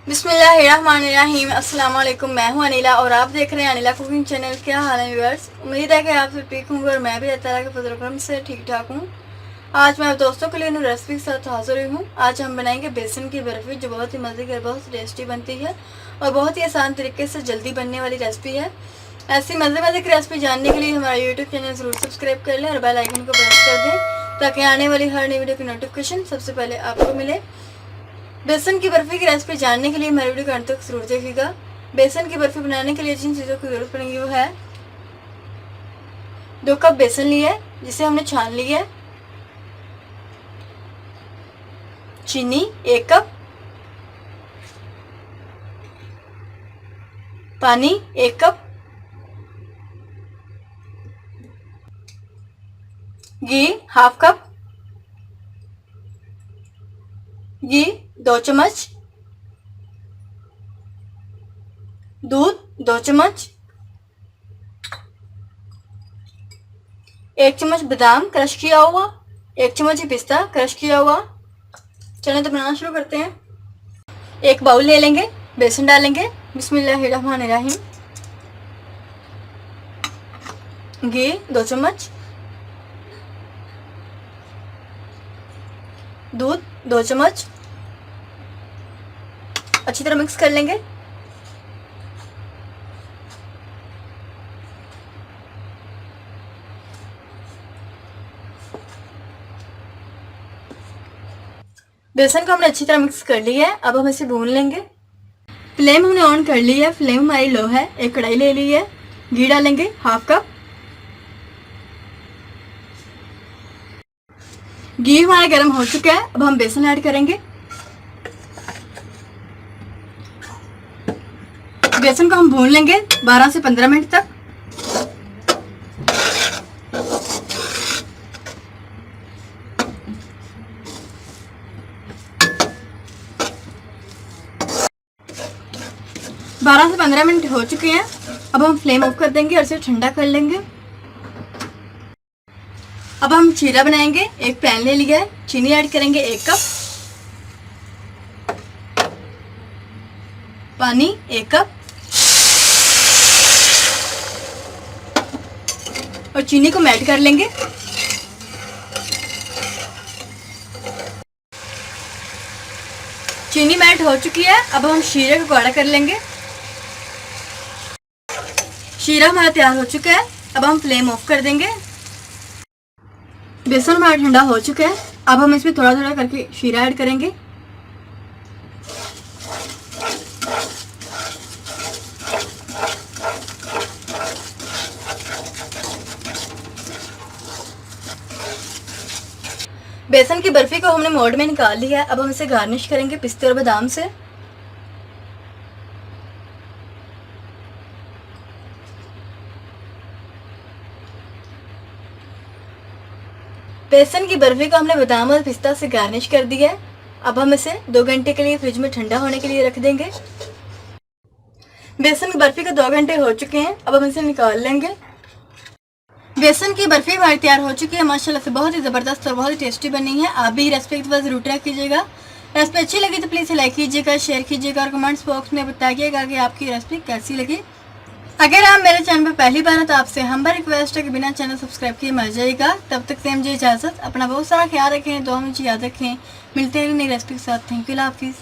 बिस्मिल्लाहिर्रहमानिर्रहीम। अस्सलाम वालेकुम। मैं हूं अनिला और आप देख रहे हैं अनिला कुकिंग चैनल। क्या हाल है व्यूअर्स? उम्मीद है कि आप सब ठीक होंगे और मैं भी अल्लाह ताला के फजल करम से ठीक ठाक हूं। आज मैं दोस्तों के लिए न्यू रेसिपी के साथ हाजिर हुई हूं। आज हम बनाएंगे बेसन की बर्फ़ी, जो बहुत ही मज़े की, बहुत टेस्टी बनती है और बहुत ही आसान तरीके से जल्दी बनने वाली रेसिपी है। ऐसी मज़े की रेसिपी जानने के लिए हमारा यूट्यूब चैनल ज़रूर सब्सक्राइब कर लें और बेल आइकन को प्रेस कर दें ताकि आने वाली हर नई वीडियो की नोटिफिकेशन सबसे पहले आपको मिले। बेसन की बर्फ़ी की रेसिपी जानने के लिए मेरे वीडियो को अंत तक जरूर देखिएगा। बेसन की बर्फ़ी बनाने के लिए जिन चीज़ों की ज़रूरत पड़ेगी वो है 2 कप बेसन लिया है जिसे हमने छान लिया है, चीनी 1 कप, पानी 1 कप, घी हाफ कप, घी 2 चम्मच, दूध 2 चम्मच, 1 चम्मच बादाम क्रश किया हुआ, 1 चम्मच ही पिस्ता क्रश किया हुआ। चलें तो बनाना शुरू करते हैं। एक बाउल ले लेंगे, बेसन डालेंगे। बिस्मिल्लाहिर्रहमानिर्रहीम। घी 2 चम्मच, दूध 2 चम्मच, अच्छी तरह मिक्स कर लेंगे। बेसन को हमने अच्छी तरह मिक्स कर लिया है। अब हम इसे भून लेंगे। फ्लेम हमने ऑन कर ली है, फ्लेम हमारी लो है। एक कढ़ाई ले ली है, घी डालेंगे हाफ कप। घी हमारा गर्म हो चुका है। अब हम बेसन ऐड करेंगे। बेसन को हम भून लेंगे 12 से 15 मिनट तक। बारह से 15 मिनट हो चुके हैं। अब हम फ्लेम ऑफ कर देंगे और इसे ठंडा कर लेंगे। अब हम शीरा बनाएंगे। एक पैन ले लिया है, चीनी ऐड करेंगे 1 कप, पानी 1 कप और चीनी को मेल्ट कर लेंगे। चीनी मेल्ट हो चुकी है। अब हम शीरे को गाढ़ा कर लेंगे। शीरा हमारा तैयार हो चुका है। अब हम फ्लेम ऑफ कर देंगे। बेसन हमारा ठंडा हो चुका है। अब हम इसमें थोड़ा थोड़ा करके शीरा ऐड करेंगे। बेसन की बर्फी को हमने मोल्ड में निकाल लिया है। अब हम इसे गार्निश करेंगे पिस्ते और बादाम से। बेसन की बर्फी को हमने बादाम और पिस्ता से गार्निश कर दिया है। अब हम इसे 2 घंटे के लिए फ्रिज में ठंडा होने के लिए रख देंगे। बेसन की बर्फी को 2 घंटे हो चुके हैं। अब हम इसे निकाल लेंगे। बेसन की बर्फी हमारी तैयार हो चुकी है। माशाल्लाह से बहुत ही ज़बरदस्त और बहुत ही टेस्टी बनी है। आप भी रेसिपी के बाद जरूर ट्राई कीजिएगा। रेसिपी अच्छी लगी तो प्लीज़ लाइक कीजिएगा, शेयर कीजिएगा और कमेंट्स बॉक्स में बताइएगा कि आपकी रेसिपी कैसी लगी। अगर आप मेरे चैनल पर पहली बार हैं तो आपसे हम्बल रिक्वेस्ट है कि बिना चैनल सब्सक्राइब किए मर जाइएगा। तब तक से मुझे इजाज़त। अपना बहुत सारा ख्याल रखें, दुआ में याद रखें। मिलते हैं नई रेसिपी के साथ। थैंक यू, अल्लाह हाफिज़।